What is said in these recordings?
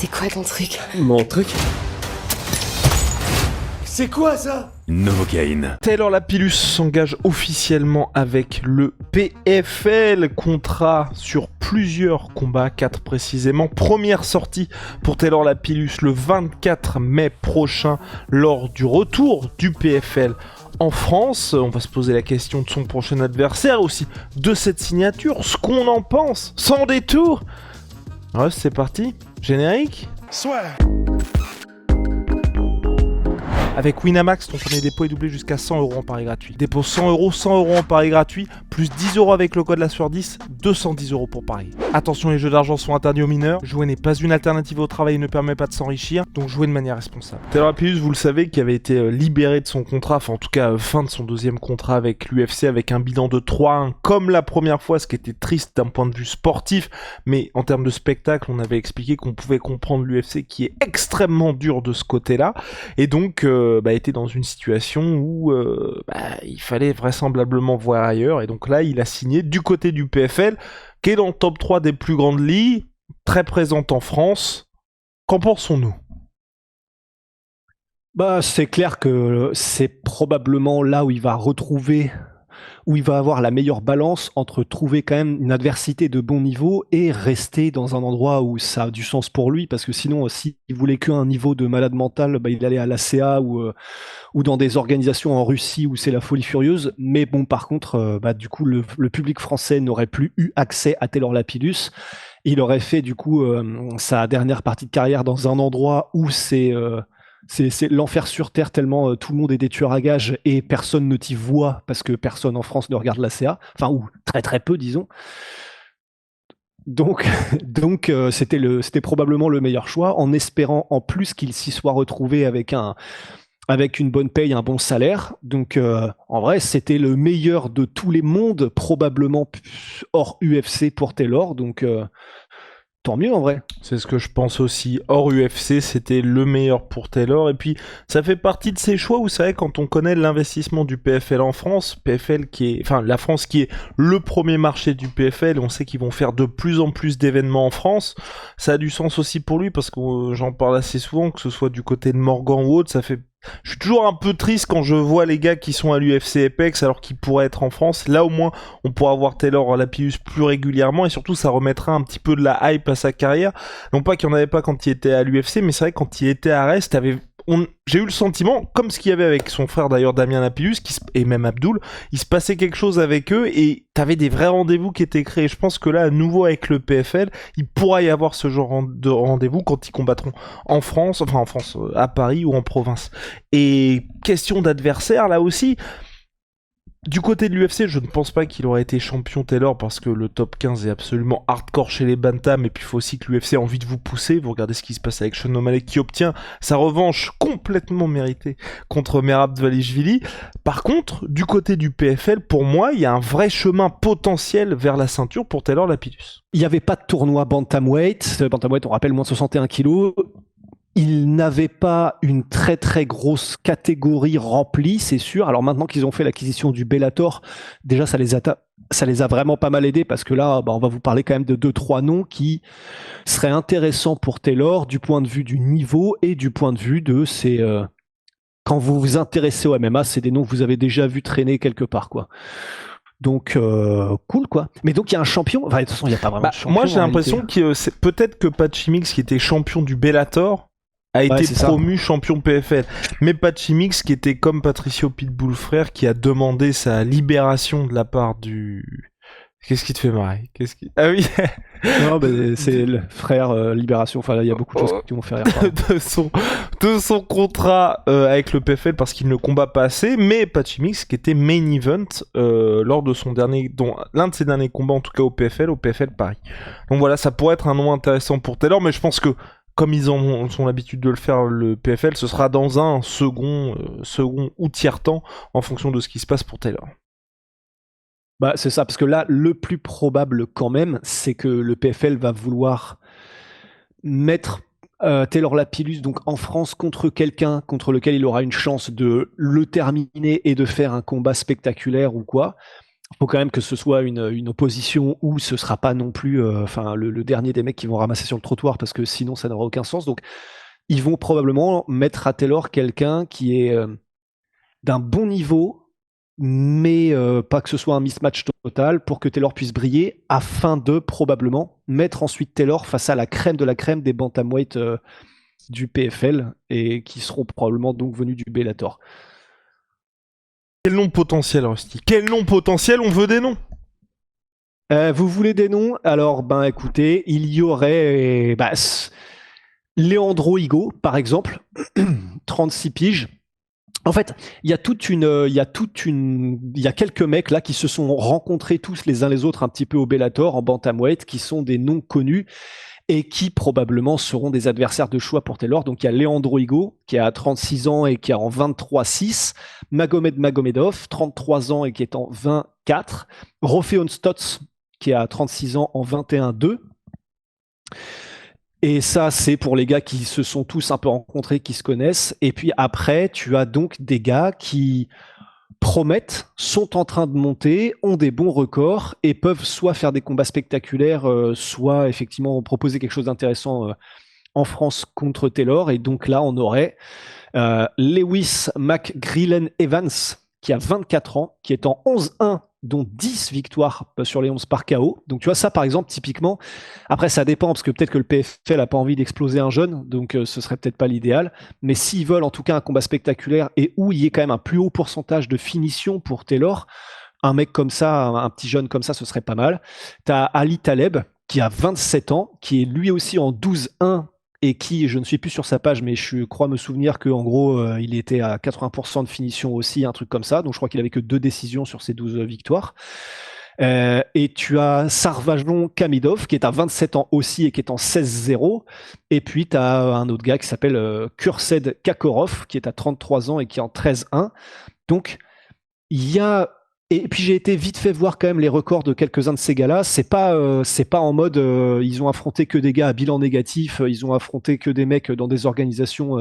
C'est quoi ton truc? Mon truc? C'est quoi ça? Novocaine. Taylor Lapillus s'engage officiellement avec le PFL, contrat sur plusieurs combats, 4 précisément. Première sortie pour Taylor Lapillus le 24 mai prochain lors du retour du PFL en France. On va se poser la question de son prochain adversaire, aussi de cette signature, ce qu'on en pense, sans détour. Ouais, c'est parti, générique. Soit. Avec Winamax, ton premier dépôt est doublé jusqu'à 100€ en pari gratuit. Dépôt 100€, 100€ en pari gratuit, plus 10€ avec le code la sur 10, 210€ pour parier. Attention, les jeux d'argent sont interdits aux mineurs. Jouer n'est pas une alternative au travail et ne permet pas de s'enrichir, donc jouez de manière responsable. Taylor Lapillus, vous le savez, qui avait été libéré de son contrat, enfin en tout cas fin de son deuxième contrat avec l'UFC, avec un bilan de 3-1 comme la première fois, ce qui était triste d'un point de vue sportif, mais en termes de spectacle, on avait expliqué qu'on pouvait comprendre l'UFC qui est extrêmement dur de ce côté-là, et donc était dans une situation où il fallait vraisemblablement voir ailleurs, et donc là il a signé du côté du PFL, qui est dans le top 3 des plus grandes ligues, très présente en France. Qu'en pensons-nous? C'est clair que c'est probablement là où il va retrouver, où il va avoir la meilleure balance entre trouver quand même une adversité de bon niveau et rester dans un endroit où ça a du sens pour lui, parce que sinon, s'il voulait qu'un niveau de malade mental, il allait à l'ACA ou dans des organisations en Russie où c'est la folie furieuse. Mais bon, par contre, du coup, le public français n'aurait plus eu accès à Taylor Lapillus. Il aurait fait du coup sa dernière partie de carrière dans un endroit où c'est l'enfer sur terre, tellement tout le monde est des tueurs à gages et personne ne t'y voit parce que personne en France ne regarde la CA, enfin, ou très très peu, disons. Donc c'était probablement le meilleur choix, en espérant en plus qu'il s'y soit retrouvé avec une bonne paye, un bon salaire. Donc en vrai, c'était le meilleur de tous les mondes, probablement hors UFC pour Taylor. Donc tant mieux en vrai. C'est ce que je pense aussi. Hors UFC, c'était le meilleur pour Taylor. Et puis, ça fait partie de ces choix où c'est vrai, quand on connaît l'investissement du PFL en France, la France qui est le premier marché du PFL, on sait qu'ils vont faire de plus en plus d'événements en France. Ça a du sens aussi pour lui, parce que j'en parle assez souvent, que ce soit du côté de Morgan ou autre, je suis toujours un peu triste quand je vois les gars qui sont à l'UFC Apex alors qu'ils pourraient être en France. Là au moins on pourra voir Taylor Lapillus plus régulièrement, et surtout ça remettra un petit peu de la hype à sa carrière. Non pas qu'il n'y en avait pas quand il était à l'UFC, mais c'est vrai que quand il était à Rest, j'ai eu le sentiment, comme ce qu'il y avait avec son frère d'ailleurs Damien Lapillus, et même Abdul, il se passait quelque chose avec eux et t'avais des vrais rendez-vous qui étaient créés. Je pense que là, à nouveau avec le PFL, il pourra y avoir ce genre de rendez-vous quand ils combattront en France, à Paris ou en province. Et question d'adversaire, là aussi, du côté de l'UFC, je ne pense pas qu'il aurait été champion Taylor, parce que le top 15 est absolument hardcore chez les bantams, et puis il faut aussi que l'UFC ait envie de vous pousser. Vous regardez ce qui se passe avec Sean O'Malley, qui obtient sa revanche complètement méritée contre Merab Dvalishvili. Par contre, du côté du PFL, pour moi, il y a un vrai chemin potentiel vers la ceinture pour Taylor Lapillus. Il n'y avait pas de tournoi bantamweight. Bantamweight, on rappelle, moins de 61 kilos. Il n'avait pas une très très grosse catégorie remplie, c'est sûr. Alors maintenant qu'ils ont fait l'acquisition du Bellator, déjà ça les a vraiment pas mal aidés, parce que là, on va vous parler quand même de 2-3 noms qui seraient intéressants pour Taylor du point de vue du niveau et du point de vue de quand vous vous intéressez au MMA, c'est des noms que vous avez déjà vu traîner quelque part, quoi. Donc cool, quoi. Mais donc il y a un champion. Enfin, de toute façon, il n'y a pas vraiment de champion. Moi j'ai l'impression que c'est peut-être que Patchy Mix, qui était champion du Bellator, a été promu champion PFL. Mais Patchy Mix, qui était comme Patricio Pitbull frère, qui a demandé sa libération de la part du... Qu'est-ce qui te fait marrer? Ah oui. Non, c'est le frère Libération. Enfin, là, il y a beaucoup de choses qui vont faire rire. de son contrat avec le PFL, parce qu'il ne combat pas assez. Mais Patchy Mix, qui était main event lors de l'un de ses derniers combats, en tout cas au PFL Paris. Donc voilà, ça pourrait être un nom intéressant pour Taylor, mais je pense que comme ils ont l'habitude de le faire, le PFL, ce sera dans un second ou tiers temps, en fonction de ce qui se passe pour Taylor. C'est ça, parce que là, le plus probable quand même, c'est que le PFL va vouloir mettre Taylor Lapillus donc en France contre quelqu'un contre lequel il aura une chance de le terminer et de faire un combat spectaculaire ou quoi. faut quand même que ce soit une opposition où ce sera pas non plus le dernier des mecs qui vont ramasser sur le trottoir, parce que sinon ça n'aura aucun sens. Donc ils vont probablement mettre à Taylor quelqu'un qui est d'un bon niveau, mais pas que ce soit un mismatch total, pour que Taylor puisse briller, afin de probablement mettre ensuite Taylor face à la crème de la crème des bantamweight du PFL, et qui seront probablement donc venus du Bellator. Quel nom potentiel, Rusty? Quel nom potentiel? On veut des noms. Vous voulez des noms? Alors, écoutez, il y aurait Leandro Higo, par exemple, 36 piges. En fait, il y a quelques mecs là qui se sont rencontrés tous les uns les autres un petit peu au Bellator en bantamweight, qui sont des noms connus et qui probablement seront des adversaires de choix pour Taylor. Donc il y a Leandro Higo qui a 36 ans et qui est en 23-6, Magomed Magomedov, 33 ans et qui est en 24, Rofeon Stotts qui a 36 ans en 21-2. Et ça, c'est pour les gars qui se sont tous un peu rencontrés, qui se connaissent. Et puis après, tu as donc des gars qui promettent, sont en train de monter, ont des bons records et peuvent soit faire des combats spectaculaires, soit effectivement proposer quelque chose d'intéressant en France contre Taylor. Et donc là, on aurait Lewis McGrillen Evans, qui a 24 ans, qui est en 11-1, dont 10 victoires sur les 11 par KO. Donc tu vois, ça par exemple, typiquement, après ça dépend, parce que peut-être que le PFL n'a pas envie d'exploser un jeune, donc ce serait peut-être pas l'idéal, mais s'ils veulent en tout cas un combat spectaculaire et où il y ait quand même un plus haut pourcentage de finition pour Taylor, un mec comme ça, un petit jeune comme ça, ce serait pas mal. T'as Ali Taleb, qui a 27 ans, qui est lui aussi en 12-1, et qui, je ne suis plus sur sa page, mais je crois me souvenir qu'en gros, il était à 80% de finition aussi, un truc comme ça. Donc je crois qu'il avait que 2 décisions sur ses 12 victoires. Et tu as Sarvajon Kamidov, qui est à 27 ans aussi et qui est en 16-0. Et puis tu as un autre gars qui s'appelle Kursed Kakorov, qui est à 33 ans et qui est en 13-1. Donc il y a... Et puis j'ai été vite fait voir quand même les records de quelques-uns de ces gars-là. C'est pas en mode ils ont affronté que des gars à bilan négatif, ils ont affronté que des mecs dans des organisations,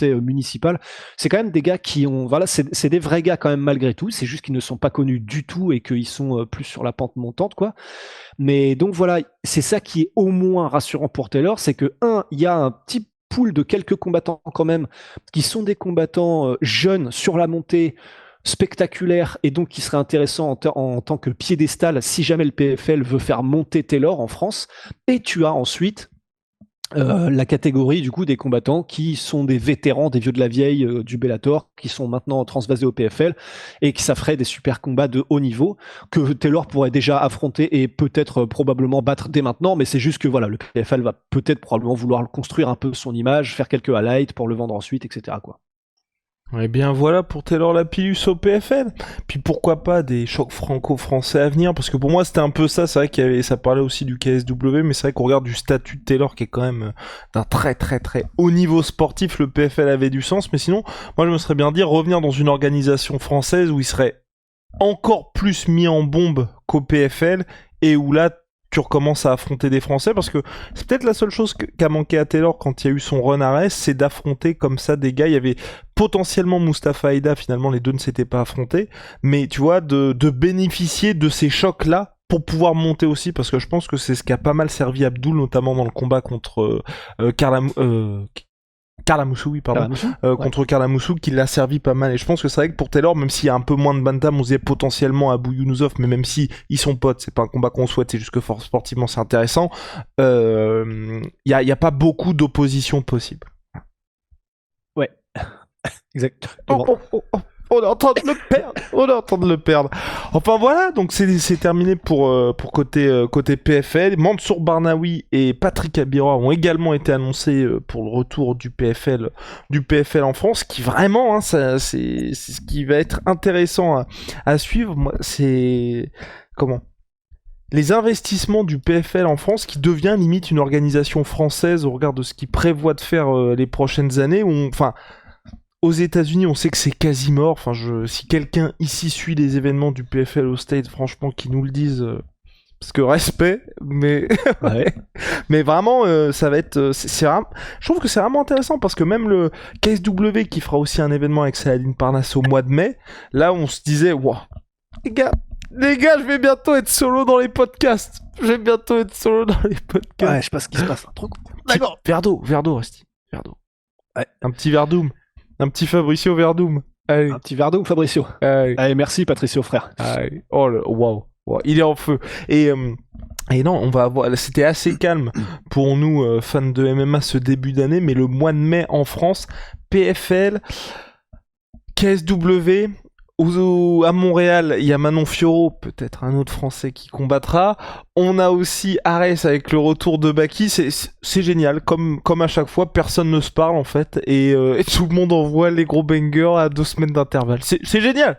municipales. C'est quand même des gars qui ont, voilà, c'est des vrais gars quand même malgré tout. C'est juste qu'ils ne sont pas connus du tout et qu'ils sont plus sur la pente montante, quoi. Mais donc voilà, c'est ça qui est au moins rassurant pour Taylor, c'est que il y a un petit pool de quelques combattants quand même qui sont des combattants jeunes sur la montée, spectaculaire, et donc qui serait intéressant en tant que piédestal si jamais le PFL veut faire monter Taylor en France. Et tu as ensuite la catégorie du coup des combattants qui sont des vétérans, des vieux de la vieille du Bellator, qui sont maintenant transvasés au PFL et qui ça ferait des super combats de haut niveau que Taylor pourrait déjà affronter et peut-être probablement battre dès maintenant. Mais c'est juste que voilà, le PFL va peut-être probablement vouloir construire un peu son image, faire quelques highlights pour le vendre ensuite, etc., quoi. Eh bien voilà pour Taylor Lapillus au PFL. Puis pourquoi pas des chocs franco-français à venir, parce que pour moi c'était un peu ça. C'est vrai qu'il y avait, ça parlait aussi du KSW, mais c'est vrai qu'on regarde du statut de Taylor qui est quand même d'un très très très haut niveau sportif. Le PFL avait du sens, mais sinon moi je me serais bien dit revenir dans une organisation française où il serait encore plus mis en bombe qu'au PFL, et où là tu recommences à affronter des Français, parce que c'est peut-être la seule chose qu'a manqué à Taylor quand il y a eu son run à Rest, c'est d'affronter comme ça des gars. Il y avait potentiellement Mustafa Aida, finalement les deux ne s'étaient pas affrontés, mais tu vois, de bénéficier de ces chocs-là pour pouvoir monter aussi, parce que je pense que c'est ce qui a pas mal servi Abdul, notamment dans le combat contre Karla Moussou, contre Karla Moussou, qui l'a servi pas mal. Et je pense que c'est vrai que pour Taylor, même s'il y a un peu moins de bantam, on se disait potentiellement Abou Younusov, mais même si ils sont potes, c'est pas un combat qu'on souhaite, c'est juste que sportivement c'est intéressant. Y a pas beaucoup d'opposition possible. Ouais, exactement. On est en train de le perdre. Enfin voilà, donc c'est terminé pour côté PFL. Mansour Barnaoui et Patrick Abira ont également été annoncés pour le retour du PFL en France, qui vraiment, c'est ce qui va être intéressant à suivre. Moi, c'est les investissements du PFL en France, qui devient limite une organisation française au regard de ce qu'il prévoit de faire les prochaines années. Aux États-Unis, on sait que c'est quasi mort. Si quelqu'un ici suit les événements du PFL au States, franchement, qu'ils nous le disent, parce que respect, mais ouais. Mais vraiment, ça va être, je trouve que c'est vraiment intéressant, parce que même le KSW qui fera aussi un événement avec Saladin Parnasse au mois de mai, là, on se disait, waouh, les gars, Les gars, je vais bientôt être solo dans les podcasts. Ouais, je sais pas ce qui se passe. Trop cool. D'accord. Verre d'eau, Rusty. Verre d'eau. Ouais. Un petit Verdoum. Un petit Fabricio Verdoum. Allez. Un petit verre d'eau, Fabricio. Allez, merci, Patricio, frère. Allez. Oh, waouh. Il est en feu. Et non, on va avoir. C'était assez calme pour nous, fans de MMA, ce début d'année, mais le mois de mai en France, PFL, KSW. À Montréal, il y a Manon Fiorot, peut-être un autre Français qui combattra. On a aussi Ares avec le retour de Baki. C'est génial, comme à chaque fois, personne ne se parle en fait, et tout le monde envoie les gros bangers à 2 semaines d'intervalle. C'est génial.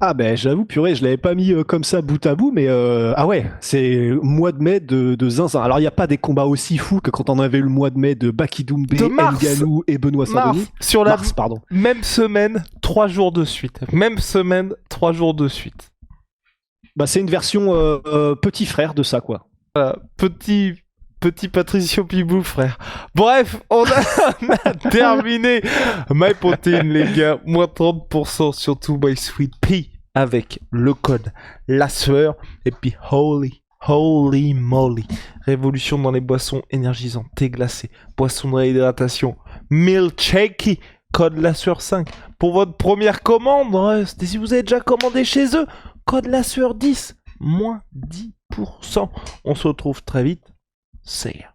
Ah ben j'avoue, purée, je l'avais pas mis comme ça bout à bout, mais ah ouais, c'est mois de mai de zinzin. Alors il n'y a pas des combats aussi fous que quand on avait le mois de mai de Baki Doumbé, Ngannou et Benoît Saint-Denis. Sur la même semaine, 3 jours de suite. Bah c'est une version petit frère de ça, quoi. Petit Patricio Pibou, frère. Bref, on a terminé My Protein, les gars. Moins 30% sur tout My Sweet Pea avec le code La Sueur. Et puis holy moly. Révolution dans les boissons énergisantes, thé glacé, boissons de réhydratation, milkshake. Code La Sueur 5 pour votre première commande. Si vous avez déjà commandé chez eux, code La Sueur 10. Moins 10%. On se retrouve très vite. See ya.